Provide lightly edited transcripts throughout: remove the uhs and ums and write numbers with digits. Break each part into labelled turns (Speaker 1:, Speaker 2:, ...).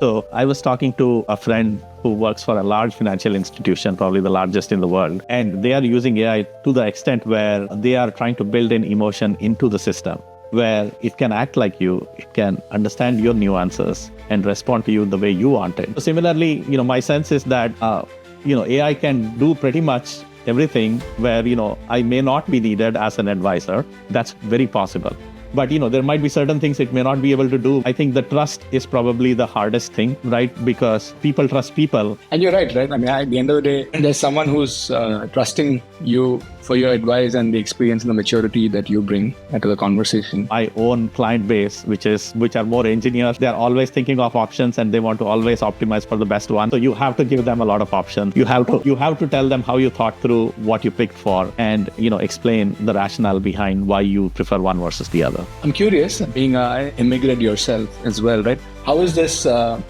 Speaker 1: So I was talking to a friend who works for a large financial institution, probably the largest in the world, and they are using AI to the extent where they are trying to build in emotion into the system, where it can act like you, it can understand your nuances and respond to you the way you want it. So similarly, my sense is that, AI can do pretty much everything where, I may not be needed as an advisor. That's very possible. But, there might be certain things it may not be able to do. I think the trust is probably the hardest thing, right? Because people trust people.
Speaker 2: And you're right? I mean, at the end of the day, there's someone who's trusting you for your advice and the experience and the maturity that you bring to the conversation.
Speaker 1: I own client base, which are more engineers. They're always thinking of options and they want to always optimize for the best one. So you have to give them a lot of options. You have to tell them how you thought through what you picked for and, explain the rationale behind why you prefer one versus the other.
Speaker 2: I'm curious, being an immigrant yourself as well, right? How is this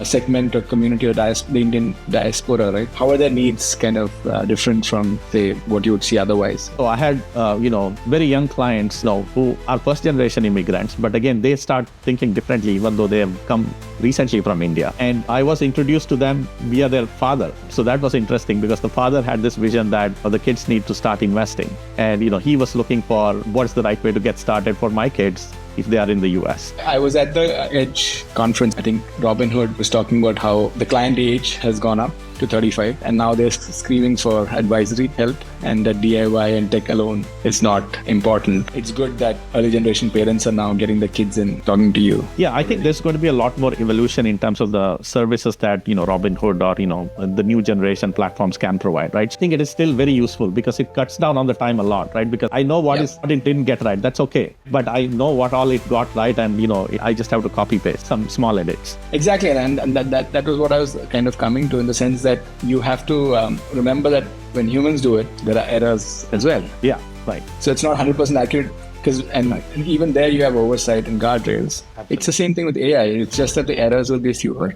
Speaker 2: segment or community or the Indian diaspora, right? How are their needs kind of different from, say, what you would see otherwise?
Speaker 1: So I had, very young clients, who are first generation immigrants, but again, they start thinking differently, even though they have come recently from India. And I was introduced to them via their father. So that was interesting because the father had this vision that the kids need to start investing. And, he was looking for what's the right way to get started for my kids if they are in the US.
Speaker 2: I was at the Hedge conference. I think Robinhood was talking about how the client age has gone up to 35 and now they're screaming for advisory help and that DIY and tech alone is not important. It's good that early generation parents are now getting the kids in talking to you.
Speaker 1: Yeah, I think there's going to be a lot more evolution in terms of the services that, Robinhood or, the new generation platforms can provide, right? I think it is still very useful because it cuts down on the time a lot, right? Because I know what it didn't get right. That's okay. But I know what all it got right and, I just have to copy paste some small edits.
Speaker 2: Exactly. And that was what I was kind of coming to in the sense that you have to remember that when humans do it, there are errors as well.
Speaker 1: Yeah, right.
Speaker 2: So it's not 100% accurate and even there you have oversight and guardrails. Absolutely. It's the same thing with AI. It's just that the errors will be fewer.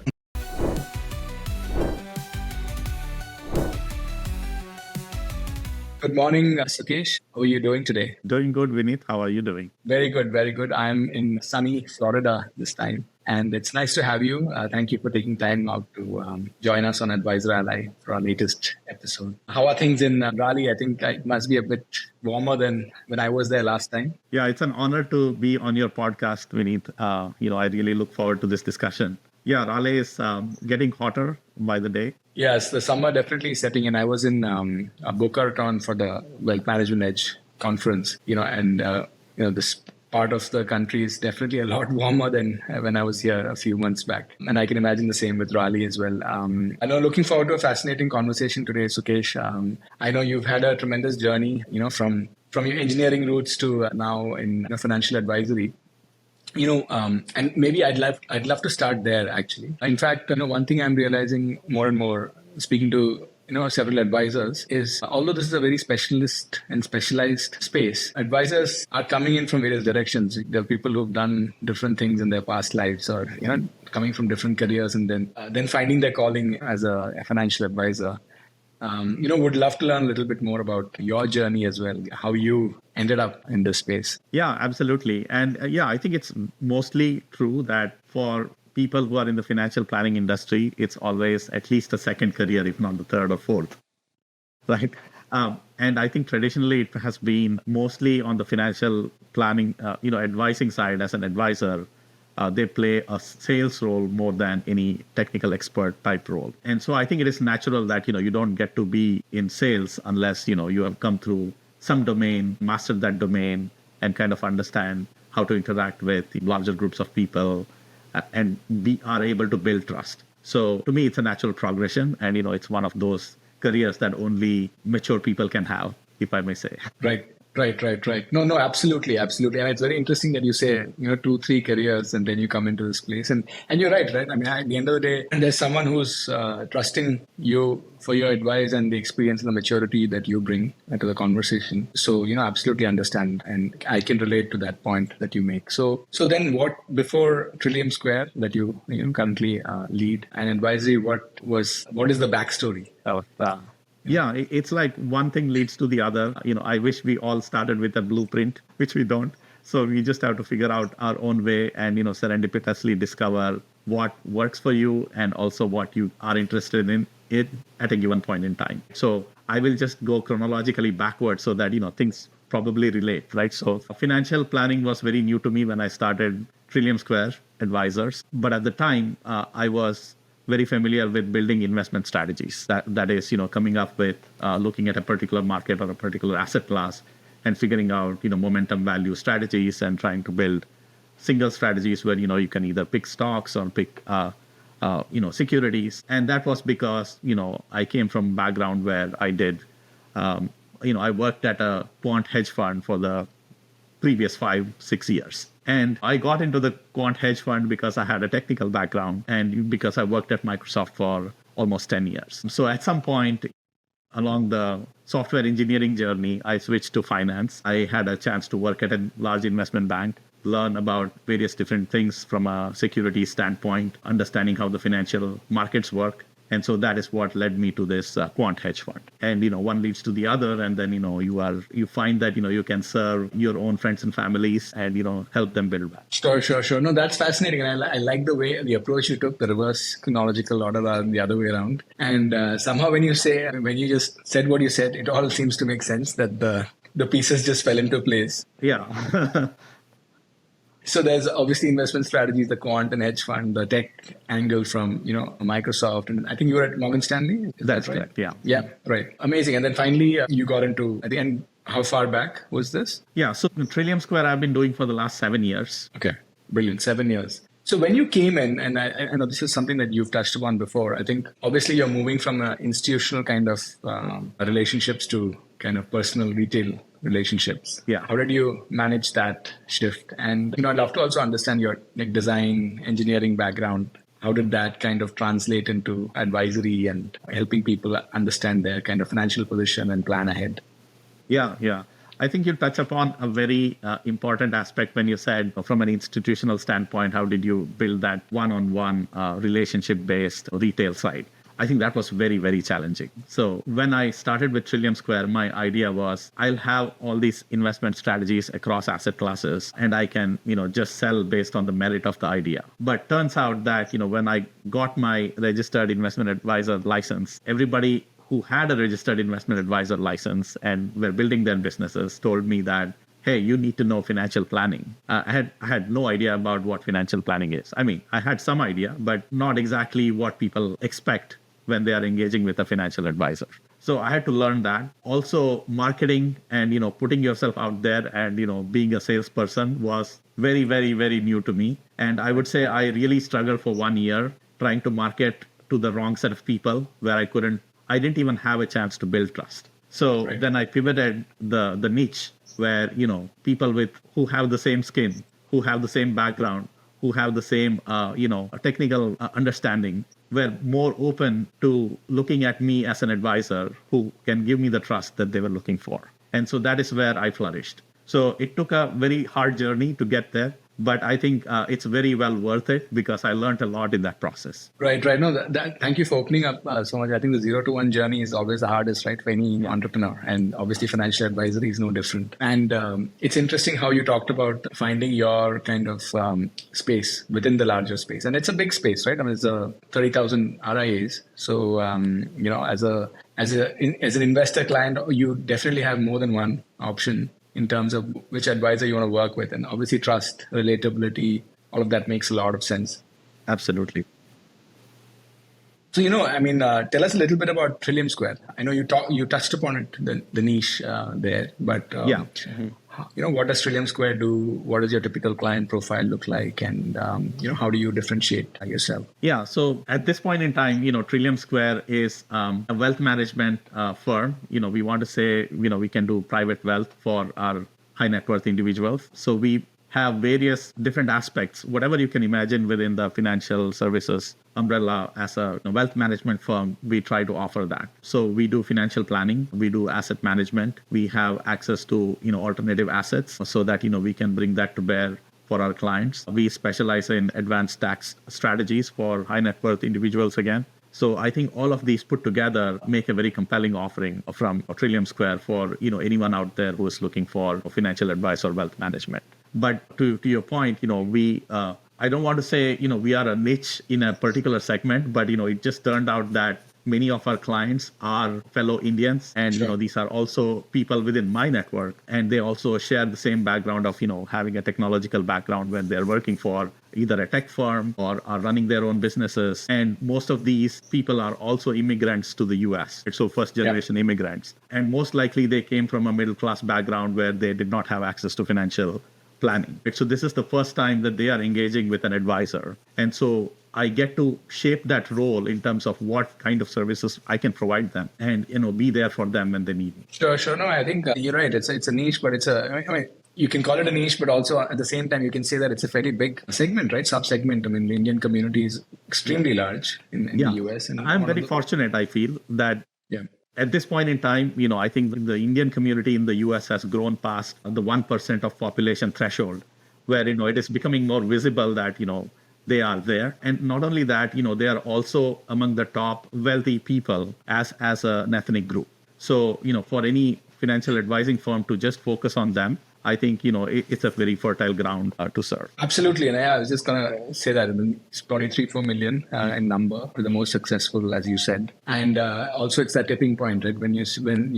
Speaker 2: Good morning, Sukesh. How are you doing today?
Speaker 1: Doing good, Vineet. How are you doing?
Speaker 2: Very good, very good. I'm in sunny Florida this time. And it's nice to have you. Thank you for taking time out to join us on Advisor Ally for our latest episode. How are things in Raleigh? I think it must be a bit warmer than when I was there last time.
Speaker 1: Yeah, it's an honor to be on your podcast, Vineet. I really look forward to this discussion. Yeah, Raleigh is getting hotter by the day.
Speaker 2: Yes, the summer definitely is setting in. I was in Boca Raton for the Wealth Management Edge conference, and this part of the country is definitely a lot warmer than when I was here a few months back. And I can imagine the same with Raleigh as well. I know, looking forward to a fascinating conversation today, Sukesh. I know you've had a tremendous journey, from your engineering roots to now in financial advisory. And maybe I'd love to start there actually. In fact, one thing I'm realizing more and more, speaking to several advisors, is although this is a very specialist and specialized space, advisors are coming in from various directions. There are people who've done different things in their past lives, or coming from different careers, and then finding their calling as a financial advisor. Would love to learn a little bit more about your journey as well, how you ended up in this space.
Speaker 1: Yeah, absolutely. And I think it's mostly true that for people who are in the financial planning industry, it's always at least a second career, if not the third or fourth, right? And I think traditionally it has been mostly on the financial planning, advising side. As an advisor, they play a sales role more than any technical expert type role. And so I think it is natural that, you don't get to be in sales unless, you have come through some domain, mastered that domain, and kind of understand how to interact with larger groups of people and are able to build trust. So to me, it's a natural progression. And, it's one of those careers that only mature people can have, if I may say.
Speaker 2: Right. No, absolutely. And it's very interesting that you say, 2-3 careers and then you come into this place. And you're right? I mean, at the end of the day, there's someone who's trusting you for your advice and the experience and the maturity that you bring to the conversation. So, absolutely understand. And I can relate to that point that you make. So then what, before Trillium Square that you currently lead and advisory, what is the backstory?
Speaker 1: Yeah, it's like one thing leads to the other. I wish we all started with a blueprint, which we don't. So we just have to figure out our own way and, serendipitously discover what works for you and also what you are interested in it at a given point in time. So I will just go chronologically backwards so that, things probably relate, right? So financial planning was very new to me when I started Trillium Square Advisors. But at the time, I was very familiar with building investment strategies. That is, coming up with looking at a particular market or a particular asset class and figuring out, momentum value strategies and trying to build single strategies where, you can either pick stocks or pick, securities. And that was because, I came from a background where I did, I worked at a quant hedge fund for the previous 5-6 years. And I got into the quant hedge fund because I had a technical background and because I worked at Microsoft for almost 10 years. So at some point along the software engineering journey, I switched to finance. I had a chance to work at a large investment bank, learn about various different things from a security standpoint, understanding how the financial markets work. And so that is what led me to this quant hedge fund. And, one leads to the other. And then, you find that, you can serve your own friends and families and, help them build back.
Speaker 2: Sure. No, that's fascinating. And I like the way, the approach you took, the reverse chronological order rather than the other way around. And somehow when you just said what you said, it all seems to make sense that the pieces just fell into place.
Speaker 1: Yeah.
Speaker 2: So there's obviously investment strategies, the quant and hedge fund, the tech angle from, Microsoft. And I think you were at Morgan Stanley.
Speaker 1: That's
Speaker 2: right?
Speaker 1: correct. Yeah.
Speaker 2: Yeah. Right. Amazing. And then finally you got into, at the end, how far back was this?
Speaker 1: Yeah. So Trillium Square I've been doing for the last 7 years.
Speaker 2: Okay. Brilliant. 7 years. So when you came in, and I know this is something that you've touched upon before, I think obviously you're moving from institutional kind of relationships to kind of personal retail relationships.
Speaker 1: Yeah.
Speaker 2: How did you manage that shift? And, I'd love to also understand your design, engineering background. How did that kind of translate into advisory and helping people understand their kind of financial position and plan ahead?
Speaker 1: Yeah. I think you touch upon a very important aspect when you said from an institutional standpoint, how did you build that one-on-one relationship-based retail side? I think that was very, very challenging. So when I started with Trillium Square, my idea was I'll have all these investment strategies across asset classes and I can, just sell based on the merit of the idea. But turns out that, when I got my registered investment advisor license, everybody who had a registered investment advisor license and were building their businesses told me that, hey, you need to know financial planning. I had no idea about what financial planning is. I mean, I had some idea, but not exactly what people expect when they are engaging with a financial advisor. So I had to learn that. Also, marketing and, putting yourself out there and, being a salesperson was very, very, very new to me. And I would say I really struggled for 1 year trying to market to the wrong set of people where I didn't even have a chance to build trust. So Then I pivoted the niche where, people who have the same skin, who have the same background, who have the same, technical understanding, were more open to looking at me as an advisor who can give me the trust that they were looking for. And so that is where I flourished. So it took a very hard journey to get there. But I think it's very well worth it because I learned a lot in that process.
Speaker 2: Right. No, thank you for opening up so much. I think the 0 to 1 journey is always the hardest, right, for any entrepreneur. And obviously financial advisory is no different. And it's interesting how you talked about finding your kind of space within the larger space. And it's a big space, right? I mean, it's 30,000 RIAs. So, as an investor client, you definitely have more than one option in terms of which advisor you want to work with. And obviously trust, relatability, all of that makes a lot of sense.
Speaker 1: Absolutely.
Speaker 2: So, tell us a little bit about Trillium Square. I know you touched upon it, the niche there, but
Speaker 1: yeah.
Speaker 2: What does Trillium Square do? What does your typical client profile look like? And, how do you differentiate yourself?
Speaker 1: Yeah. So at this point in time, Trillium Square is a wealth management firm. We want to say, we can do private wealth for our high net worth individuals. So we have various different aspects, whatever you can imagine within the financial services umbrella. As a wealth management firm, we try to offer that. So we do financial planning, we do asset management, we have access to alternative assets so that we can bring that to bear for our clients. We specialize in advanced tax strategies for high net worth individuals again. So I think all of these put together make a very compelling offering from Trillium Square for anyone out there who is looking for financial advice or wealth management. But to your point, we I don't want to say, we are a niche in a particular segment, but, it just turned out that many of our clients are fellow Indians. And,
Speaker 2: Sure.
Speaker 1: these are also people within my network. And they also share the same background of, having a technological background when they're working for either a tech firm or are running their own businesses. And most of these people are also immigrants to the US. So first generation immigrants. And most likely they came from a middle class background where they did not have access to financial planning. So this is the first time that they are engaging with an advisor. And so I get to shape that role in terms of what kind of services I can provide them and, be there for them when they need me.
Speaker 2: Sure, sure. No, I think you're right. It's a niche, but I mean, you can call it a niche, but also at the same time, you can say that it's a fairly big segment, right? Sub-segment. I mean, the Indian community is extremely large in the US. And
Speaker 1: I'm very fortunate, I feel, that at this point in time, I think the Indian community in the US has grown past the 1% of population threshold, where, it is becoming more visible that, they are there. And not only that, they are also among the top wealthy people as an ethnic group. So, for any financial advising firm to just focus on them, I think, it's a very fertile ground to serve.
Speaker 2: Absolutely. And I was just going to say that it's probably 3-4 million in number for the most successful, as you said. And also it's that tipping point, right? When you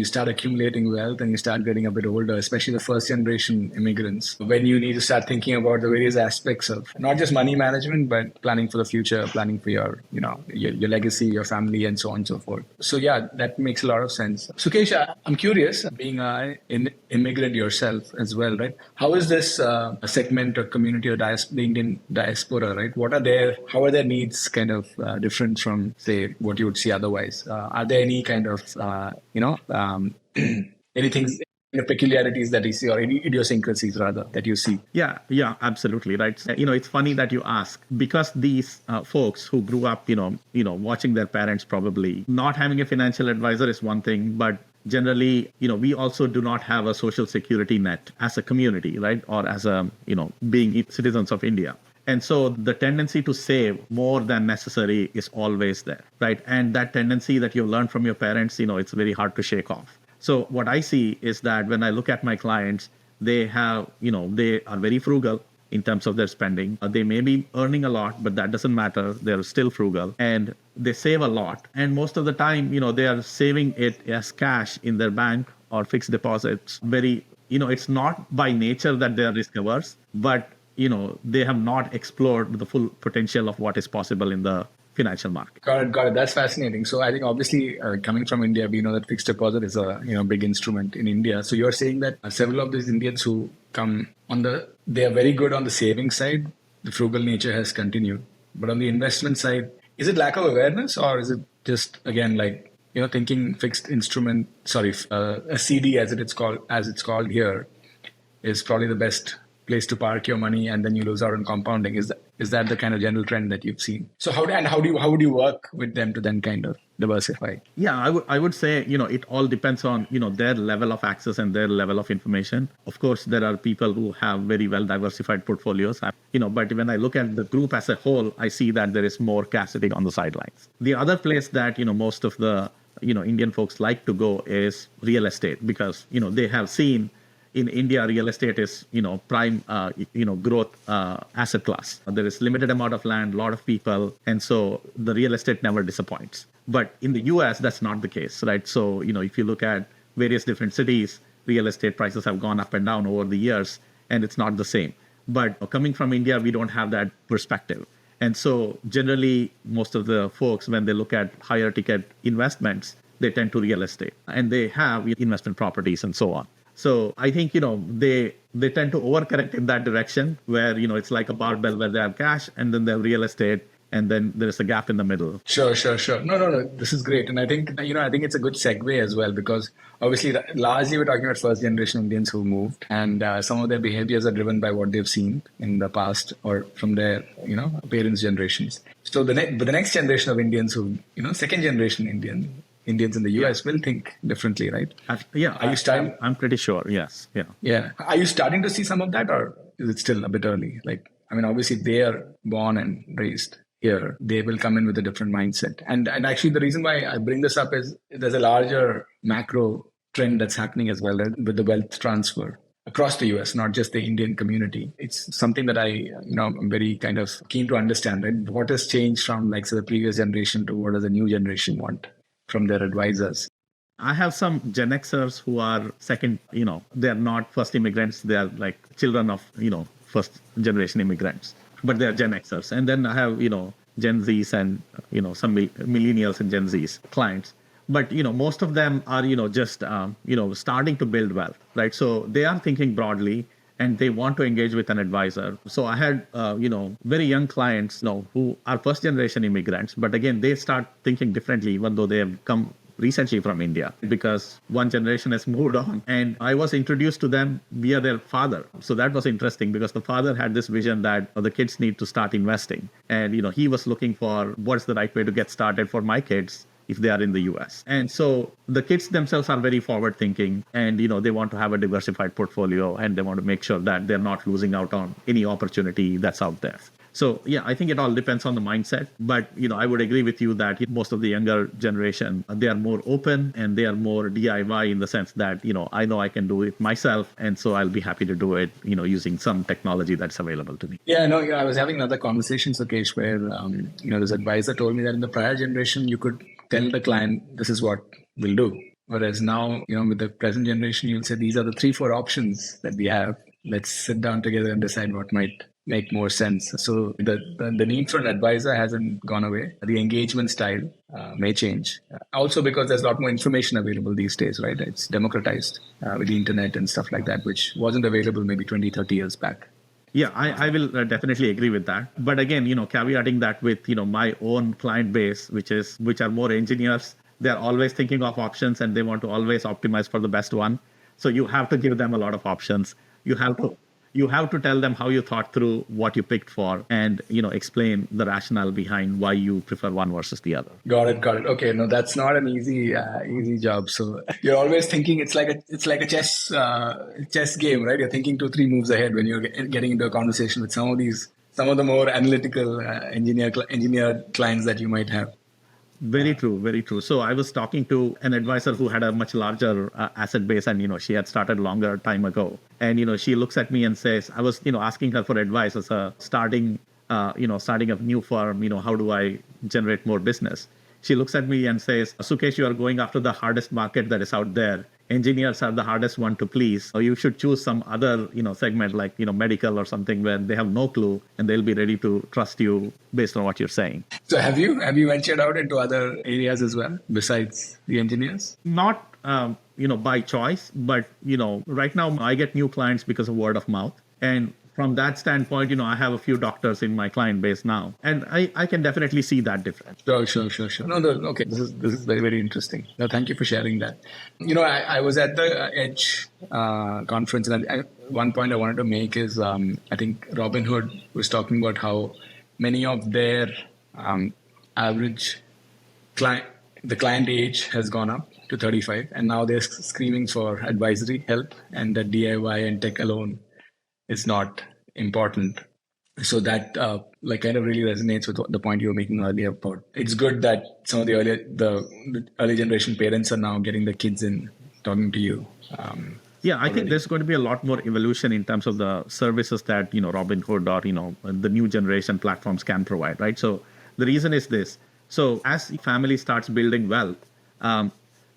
Speaker 2: start accumulating wealth and you start getting a bit older, especially the first generation immigrants, when you need to start thinking about the various aspects of not just money management, but planning for the future, planning for your legacy, your family, and so on and so forth. So yeah, that makes a lot of sense. Sukesh, I'm curious, being an immigrant yourself as well, right? How is this segment or community or the Indian diaspora, right? How are their needs kind of different from, say, what you would see otherwise? Are there any kind of, anything, peculiarities that you see, or any idiosyncrasies rather that you see?
Speaker 1: Yeah, absolutely. Right. It's funny that you ask, because these folks who grew up, watching their parents probably not having a financial advisor is one thing, but generally, we also do not have a social security net as a community, right? Or as being citizens of India. And so the tendency to save more than necessary is always there, right? And that tendency that you learned from your parents, it's very hard to shake off. So what I see is that when I look at my clients, they have, they are very frugal in terms of their spending. They may be earning a lot, but that doesn't matter. They're still frugal and they save a lot. And most of the time, they are saving it as cash in their bank or fixed deposits. It's not by nature that they are risk averse, but, they have not explored the full potential of what is possible in the financial market.
Speaker 2: Got it. That's fascinating. So I think obviously coming from India, we know that fixed deposit is a big instrument in India. So you're saying that several of these Indians who come they are very good on the saving side. The frugal nature has continued, but on the investment side, is it lack of awareness, or is it just again like thinking fixed instrument? A CD as it's called here is probably the best place to park your money, and then you lose out on compounding. Is that the kind of general trend that you've seen? So how would you work with them to then kind of diversify?
Speaker 1: Yeah, I would say, it all depends on, their level of access and their level of information. Of course, there are people who have very well diversified portfolios, but when I look at the group as a whole, I see that there is more cash sitting on the sidelines. The other place that, most of the, Indian folks like to go is real estate, because, they have seen in India, real estate is, prime, growth asset class. There is limited amount of land, a lot of people, and so the real estate never disappoints. But in the US, that's not the case, right? So, if you look at various different cities, real estate prices have gone up and down over the years, and it's not the same. But coming from India, we don't have that perspective. And so generally, most of the folks, when they look at higher ticket investments, they tend to real estate, and they have investment properties and so on. So I think, they tend to overcorrect in that direction where, it's like a barbell where they have cash and then they have real estate, and then there's a gap in the middle.
Speaker 2: Sure. No. This is great. And I think, I think it's a good segue as well, because obviously largely we're talking about first generation Indians who moved, and some of their behaviors are driven by what they've seen in the past or from their, parents' generations. So the next generation of Indians who, second generation Indians in the US will think differently, right?
Speaker 1: Are you starting? I'm pretty sure. Yes.
Speaker 2: Yeah. Are you starting to see some of that, or is it still a bit early? Obviously they are born and raised here. They will come in with a different mindset. And actually the reason why I bring this up is there's a larger macro trend that's happening as well, right, with the wealth transfer. across the US, not just the Indian community. It's something that I'm very kind of keen to understand, right? What has changed from like say the previous generation to what does the new generation want from their advisors?
Speaker 1: I have some Gen Xers who are second, they're not first immigrants. They are like children of, first generation immigrants, but they're Gen Xers. And then I have, Gen Zs and, some millennials and Gen Zs clients. But, most of them are, just, starting to build wealth, right? So they are thinking broadly and they want to engage with an advisor. So I had, very young clients, who are first generation immigrants, but again, they start thinking differently, even though they have come recently from India because one generation has moved on. And I was introduced to them via their father. So that was interesting because the father had this vision that the kids need to start investing. And, he was looking for what's the right way to get started for my kids if they are in the US. And so the kids themselves are very forward thinking and, they want to have a diversified portfolio and they want to make sure that they're not losing out on any opportunity that's out there. So, yeah, I think it all depends on the mindset. But, I would agree with you that most of the younger generation, they are more open and they are more DIY in the sense that, I know I can do it myself. And so I'll be happy to do it, using some technology that's available to me.
Speaker 2: Yeah, no, I was having another conversation, Sukesh, where, this advisor told me that in the prior generation, you could tell the client, this is what we'll do. Whereas now, with the present generation, you'll say, these are the 3-4 options that we have. Let's sit down together and decide what might make more sense. So the need for an advisor hasn't gone away. The engagement style may change. Also because there's a lot more information available these days, right? It's democratized with the internet and stuff like that, which wasn't available maybe 20, 30 years back.
Speaker 1: Yeah, I will definitely agree with that. But again, caveating that with, my own client base, which are more engineers, they're always thinking of options and they want to always optimize for the best one. So you have to give them a lot of options. You have to tell them how you thought through what you picked for and, explain the rationale behind why you prefer one versus the other.
Speaker 2: Got it. Okay. No, that's not an easy job. So you're always thinking it's like a chess game, right? You're thinking 2-3 moves ahead when you're getting into a conversation with some of the more analytical engineer clients that you might have.
Speaker 1: Very true, very true. So I was talking to an advisor who had a much larger asset base and, she had started longer time ago. And, she looks at me and says, I was, asking her for advice as a starting a new firm, how do I generate more business? She looks at me and says, Sukesh, you are going after the hardest market that is out there. Engineers are the hardest one to please. So you should choose some other, segment like, medical or something where they have no clue and they'll be ready to trust you based on what you're saying.
Speaker 2: So have you ventured out into other areas as well besides the engineers?
Speaker 1: Not, by choice, but, right now I get new clients because of word of mouth. And from that standpoint, I have a few doctors in my client base now, and I can definitely see that difference.
Speaker 2: Sure. No, okay. This is very, very interesting. No, thank you for sharing that. I was at the Edge conference, and one point I wanted to make is I think Robinhood was talking about how many of their average the client age has gone up to 35, and now they're screaming for advisory help, and that DIY and tech alone is not important. So that kind of really resonates with the point you were making earlier about it's good that some of the early generation parents are now getting the kids in talking to you.
Speaker 1: I think there's going to be a lot more evolution in terms of the services that Robinhood or the new generation platforms can provide, right? So the reason is this. So as the family starts building wealth,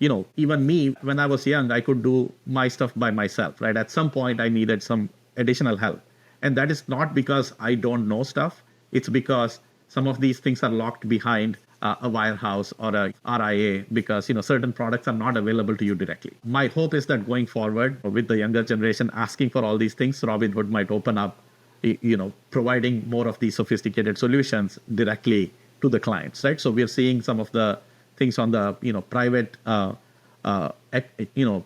Speaker 1: even me, when I was young, I could do my stuff by myself, right? At some point, I needed some additional help. And that is not because I don't know stuff. It's because some of these things are locked behind a wirehouse or a RIA because, certain products are not available to you directly. My hope is that going forward with the younger generation asking for all these things, Robinhood might open up, providing more of these sophisticated solutions directly to the clients, right? So we're seeing some of the things on the,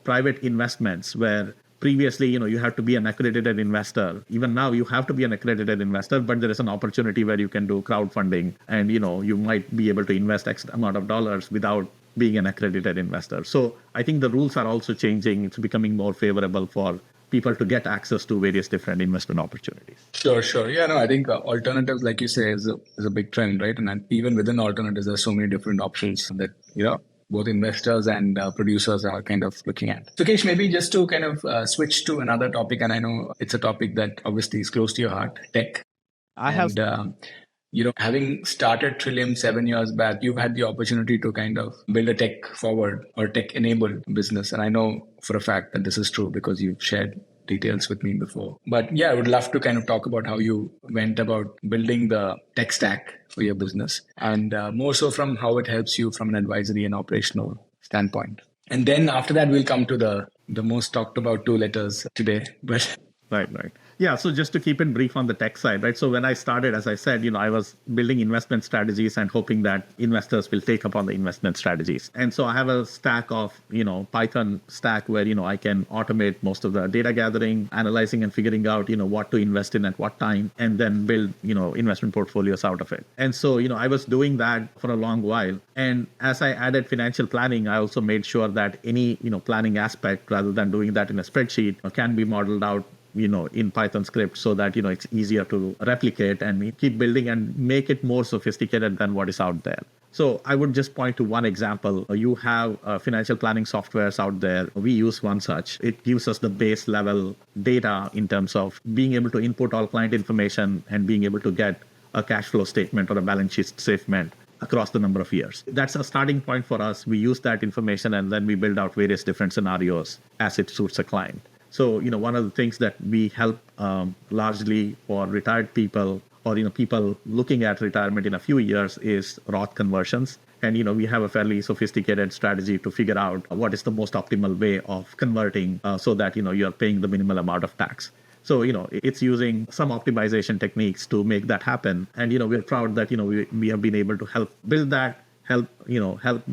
Speaker 1: private investments where previously, you have to be an accredited investor. Even now, you have to be an accredited investor, but there is an opportunity where you can do crowdfunding and, you might be able to invest X amount of dollars without being an accredited investor. So I think the rules are also changing. It's becoming more favorable for people to get access to various different investment opportunities.
Speaker 2: Sure. Yeah, no, I think alternatives, like you say, is a big trend, right? And even within alternatives, there's so many different options that, both investors and producers are kind of looking at. Sukesh, maybe just to kind of switch to another topic, and I know it's a topic that obviously is close to your heart, tech.
Speaker 1: I have
Speaker 2: And having started Trillium 7 years back, you've had the opportunity to kind of build a tech forward or tech enabled business. And I know for a fact that this is true because you've shared details with me before. But yeah, I would love to kind of talk about how you went about building the tech stack for your business, and more so from how it helps you from an advisory and operational standpoint. And then after that, we'll come to the most talked about two letters today. But
Speaker 1: Right. Yeah. So just to keep it brief on the tech side, right? So when I started, as I said, I was building investment strategies and hoping that investors will take up on the investment strategies. And so I have a stack of, Python stack where, I can automate most of the data gathering, analyzing and figuring out, what to invest in at what time, and then build, investment portfolios out of it. And so, I was doing that for a long while. And as I added financial planning, I also made sure that any, planning aspect, rather than doing that in a spreadsheet, can be modeled out in Python script so that, it's easier to replicate and keep building and make it more sophisticated than what is out there. So I would just point to one example. You have financial planning softwares out there. We use one such. It gives us the base level data in terms of being able to input all client information and being able to get a cash flow statement or a balance sheet statement across the number of years. That's a starting point for us. We use that information and then we build out various different scenarios as it suits a client. So, one of the things that we help largely for retired people or, people looking at retirement in a few years is Roth conversions. And, we have a fairly sophisticated strategy to figure out what is the most optimal way of converting so that, you're paying the minimal amount of tax. So, it's using some optimization techniques to make that happen. And, we're proud that, we have been able to help build that, help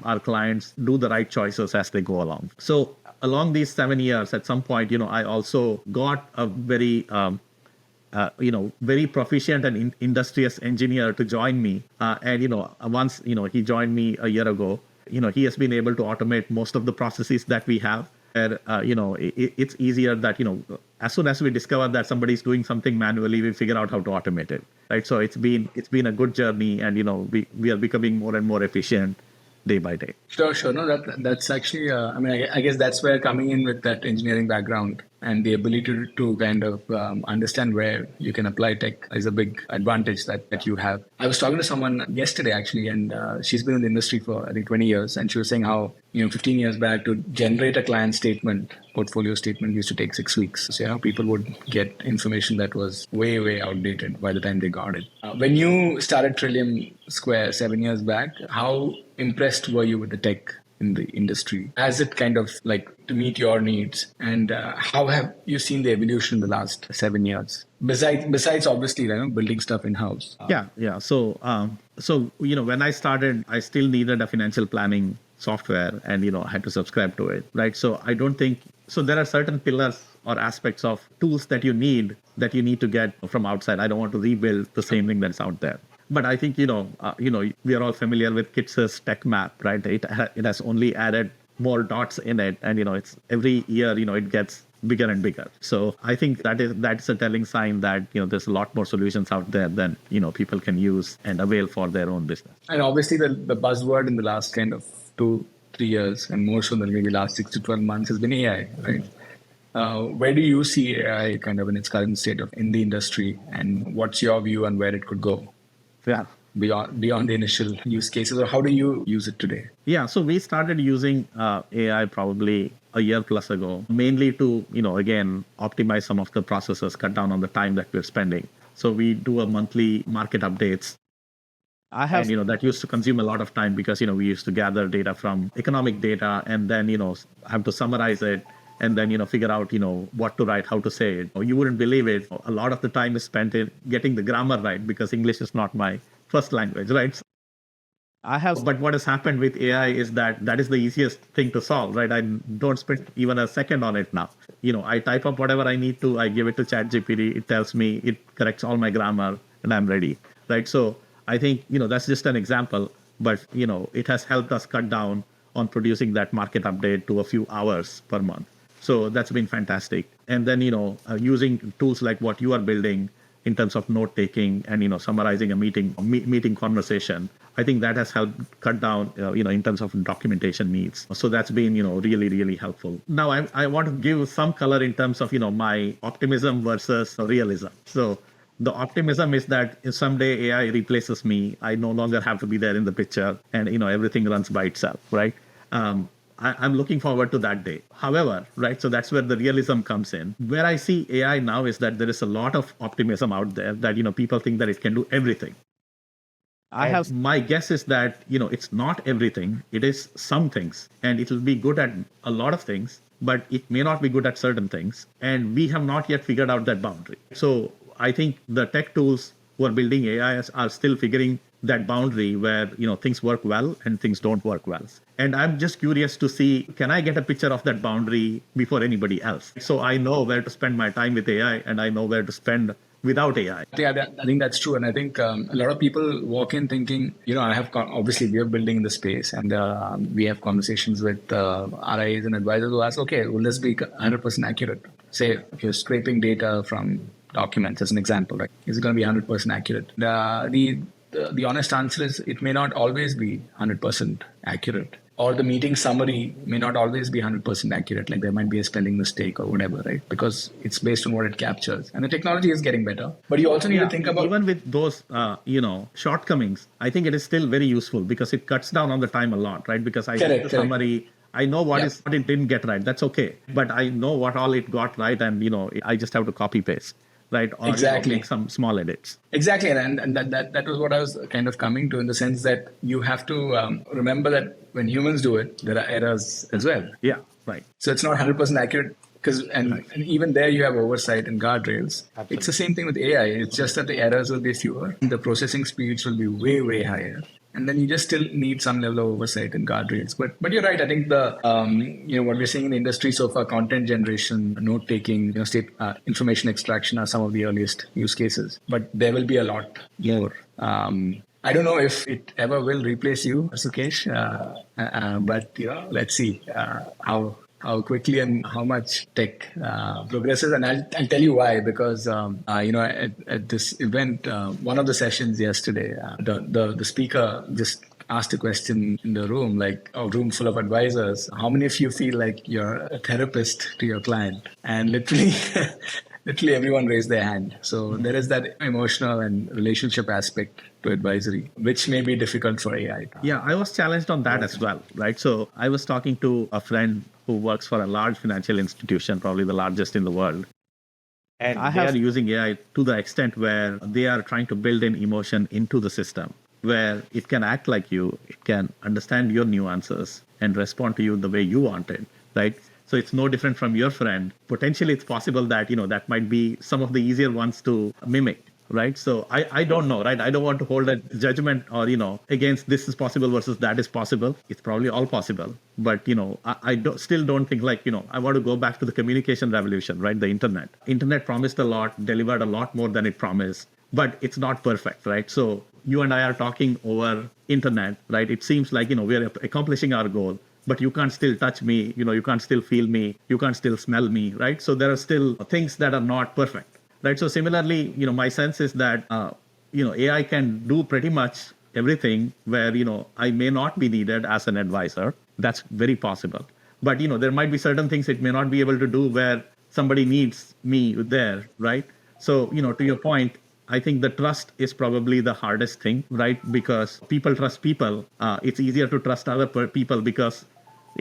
Speaker 1: our clients do the right choices as they go along. So along these 7 years, at some point, I also got a very, very proficient and industrious engineer to join me. And, once, he joined me a year ago, he has been able to automate most of the processes that we have. And, it's easier that, as soon as we discover that somebody's doing something manually, we figure out how to automate it. Right. So it's been a good journey, and, we are becoming more and more efficient day by day.
Speaker 2: Sure. No, that's actually, I guess that's where coming in with that engineering background and the ability to kind of understand where you can apply tech is a big advantage that you have. I was talking to someone yesterday actually, and she's been in the industry for I think 20 years, and she was saying how 15 years back to generate a client statement, portfolio statement used to take 6 weeks. So how people would get information that was way outdated by the time they got it. When you started Trillium Square 7 years back, how impressed were you with the tech in the industry? Has it kind of like to meet your needs? And how have you seen the evolution in the last 7 years? Besides obviously, building stuff in-house.
Speaker 1: Yeah. So, when I started, I still needed a financial planning software and, I had to subscribe to it. Right. So I don't think, so there are certain pillars or aspects of tools that you need to get from outside. I don't want to rebuild the same thing that's out there. But I think, we are all familiar with Kitz's tech map, right? It has only added more dots in it. And, it's every year, it gets bigger and bigger. So I think that's a telling sign that, there's a lot more solutions out there than, people can use and avail for their own business.
Speaker 2: And obviously the buzzword in the last kind of 2-3 years, and more so than maybe last 6 to 12 months, has been AI, right? Where do you see AI kind of in its current state in the industry, and what's your view on where it could go?
Speaker 1: Yeah.
Speaker 2: Beyond the initial use cases, or how do you use it today?
Speaker 1: Yeah, so we started using AI probably a year plus ago, mainly to, again, optimize some of the processes, cut down on the time that we're spending. So we do a monthly market updates. And, that used to consume a lot of time because, we used to gather data from economic data and then, have to summarize it and then, figure out, what to write, how to say it. You wouldn't believe it. A lot of the time is spent in getting the grammar right because English is not my first language, right? But what has happened with AI is that is the easiest thing to solve, right? I don't spend even a second on it now. I type up whatever I need to, I give it to ChatGPT, it tells me, it corrects all my grammar, and I'm ready, right? So I think, that's just an example, but, it has helped us cut down on producing that market update to a few hours per month. So that's been fantastic. And then, using tools like what you are building in terms of note taking and, summarizing a meeting conversation, I think that has helped cut down, in terms of documentation needs. So that's been, really, really helpful. Now, I want to give some color in terms of, my optimism versus realism. So the optimism is that if someday AI replaces me, I no longer have to be there in the picture, and everything runs by itself, right? I'm looking forward to that day. However, right, so that's where the realism comes in. Where I see AI now is that there is a lot of optimism out there that people think that it can do everything. My guess is that it's not everything. It is some things, and it will be good at a lot of things, but it may not be good at certain things, and we have not yet figured out that boundary. So I think the tech tools who are building AI are still figuring that boundary where things work well and things don't work well. And I'm just curious to see, can I get a picture of that boundary before anybody else? So I know where to spend my time with AI, and I know where to spend without AI.
Speaker 2: Yeah, I think that's true. And I think a lot of people walk in thinking, obviously we are building in the space, and we have conversations with RIs and advisors who ask, okay, will this be 100% accurate? Say, if you're scraping data from documents as an example, right? Is it going to be 100% accurate? The honest answer is it may not always be 100% accurate. Or the meeting summary may not always be 100% accurate. Like there might be a spelling mistake or whatever, right? Because it's based on what it captures. And the technology is getting better. But you also need to think about...
Speaker 1: Even with those, shortcomings, I think it is still very useful because it cuts down on the time a lot, right? Because I get the summary, I know what it didn't get right. That's okay. But I know what all it got right, and, I just have to copy paste. Right, or
Speaker 2: exactly.
Speaker 1: Make some small edits.
Speaker 2: Exactly, and that was what I was kind of coming to, in the sense that you have to remember that when humans do it, there are errors as well.
Speaker 1: Yeah, right.
Speaker 2: So it's not 100% accurate, and even there you have oversight and guardrails. Absolutely. It's the same thing with AI. It's just that the errors will be fewer, the processing speeds will be way, way higher. And then you just still need some level of oversight and guardrails. But you're right. I think the what we're seeing in the industry so far, content generation, note taking, information extraction are some of the earliest use cases. But there will be a lot more. I don't know if it ever will replace you, Sukesh. But let's see how quickly and how much tech progresses. And I'll tell you why, because, at this event, one of the sessions yesterday, the speaker just asked a question in the room, like a room full of advisors. How many of you feel like you're a therapist to your client? And literally everyone raised their hand. So there is that emotional and relationship aspect to advisory, which may be difficult for AI.
Speaker 1: Yeah, I was challenged on that as well, right? So I was talking to a friend who works for a large financial institution, probably the largest in the world. And they are using AI to the extent where they are trying to build in emotion into the system, where it can act like you, it can understand your nuances and respond to you the way you want it, right? So it's no different from your friend. Potentially, it's possible that, that might be some of the easier ones to mimic, right? So I don't know, right? I don't want to hold a judgment or, against this is possible versus that is possible. It's probably all possible. But, I still don't think I want to go back to the communication revolution, right? The internet. Internet promised a lot, delivered a lot more than it promised, but it's not perfect, right? So you and I are talking over internet, right? It seems like, we are accomplishing our goal. But you can't still touch me, you can't still feel me, you can't still smell me, right? So there are still things that are not perfect, right? So similarly, my sense is that, AI can do pretty much everything where, I may not be needed as an advisor. That's very possible. But, there might be certain things it may not be able to do where somebody needs me there, right? So, to your point, I think the trust is probably the hardest thing, right? Because people trust people. It's easier to trust other people because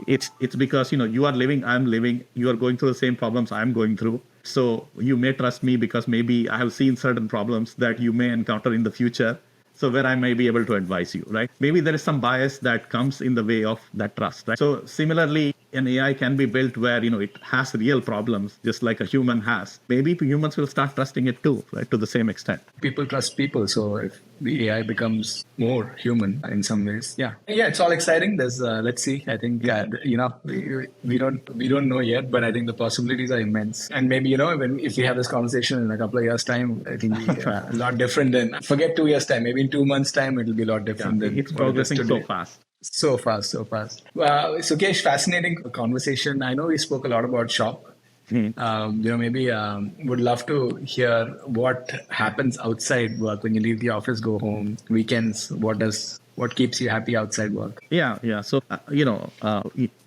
Speaker 1: it's because, you are living, I'm living, you are going through the same problems I'm going through. So you may trust me because maybe I have seen certain problems that you may encounter in the future. So where I may be able to advise you, right? Maybe there is some bias that comes in the way of that trust, right? So similarly, an AI can be built where, it has real problems, just like a human has. Maybe humans will start trusting it too, right? To the same extent.
Speaker 2: People trust people. So if the AI becomes more human in some ways, yeah, it's all exciting. There's, let's see. I think, we don't know yet, but I think the possibilities are immense. And maybe, if we have this conversation in a couple of years' time, it will be a lot different than, forget 2 years' time, maybe in 2 months' time, it will be a lot different than
Speaker 1: it's progressing so fast.
Speaker 2: So fast. Sukesh, fascinating conversation. I know we spoke a lot about shop. Maybe would love to hear what happens outside work when you leave the office, go home, weekends. What does what keeps you happy outside work?
Speaker 1: Yeah. So,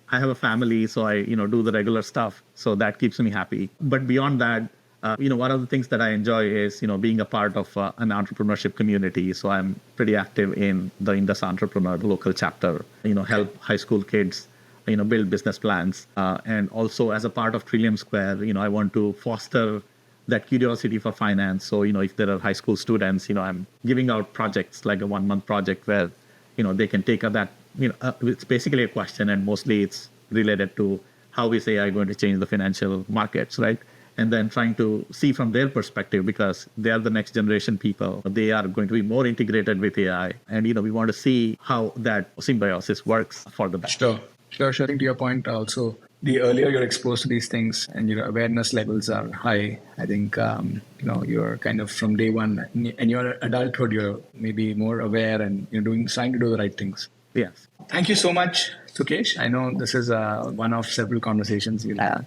Speaker 1: I have a family, so I, do the regular stuff. So that keeps me happy. But beyond that, one of the things that I enjoy is, being a part of an entrepreneurship community. So I'm pretty active in the Indus Entrepreneur, the local chapter, help high school kids, build business plans. And also as a part of Trillium Square, I want to foster that curiosity for finance. So, if there are high school students, I'm giving out projects like a 1 month project where, they can take up that, it's basically a question, and mostly it's related to how is AI going to change the financial markets, right? And then trying to see from their perspective, because they are the next generation people. They are going to be more integrated with AI. And, we want to see how that symbiosis works for the best.
Speaker 2: Sure. Sharing to your point, also, the earlier you're exposed to these things and your awareness levels are high, I think, you're kind of from day one, and your adulthood, you're maybe more aware and you're trying to do the right things.
Speaker 1: Yes.
Speaker 2: Thank you so much, Sukesh. I know this is one of several conversations you'll have,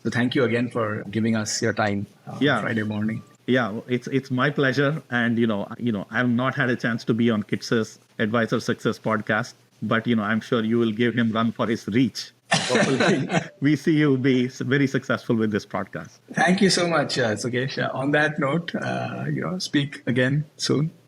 Speaker 2: So thank you again for giving us your time Friday morning.
Speaker 1: Yeah, it's my pleasure. And, I've not had a chance to be on Kit's Advisor Success podcast, but, I'm sure you will give him run for his reach. Hopefully, we see you be very successful with this podcast.
Speaker 2: Thank you so much, Sukesh. On that note, speak again soon.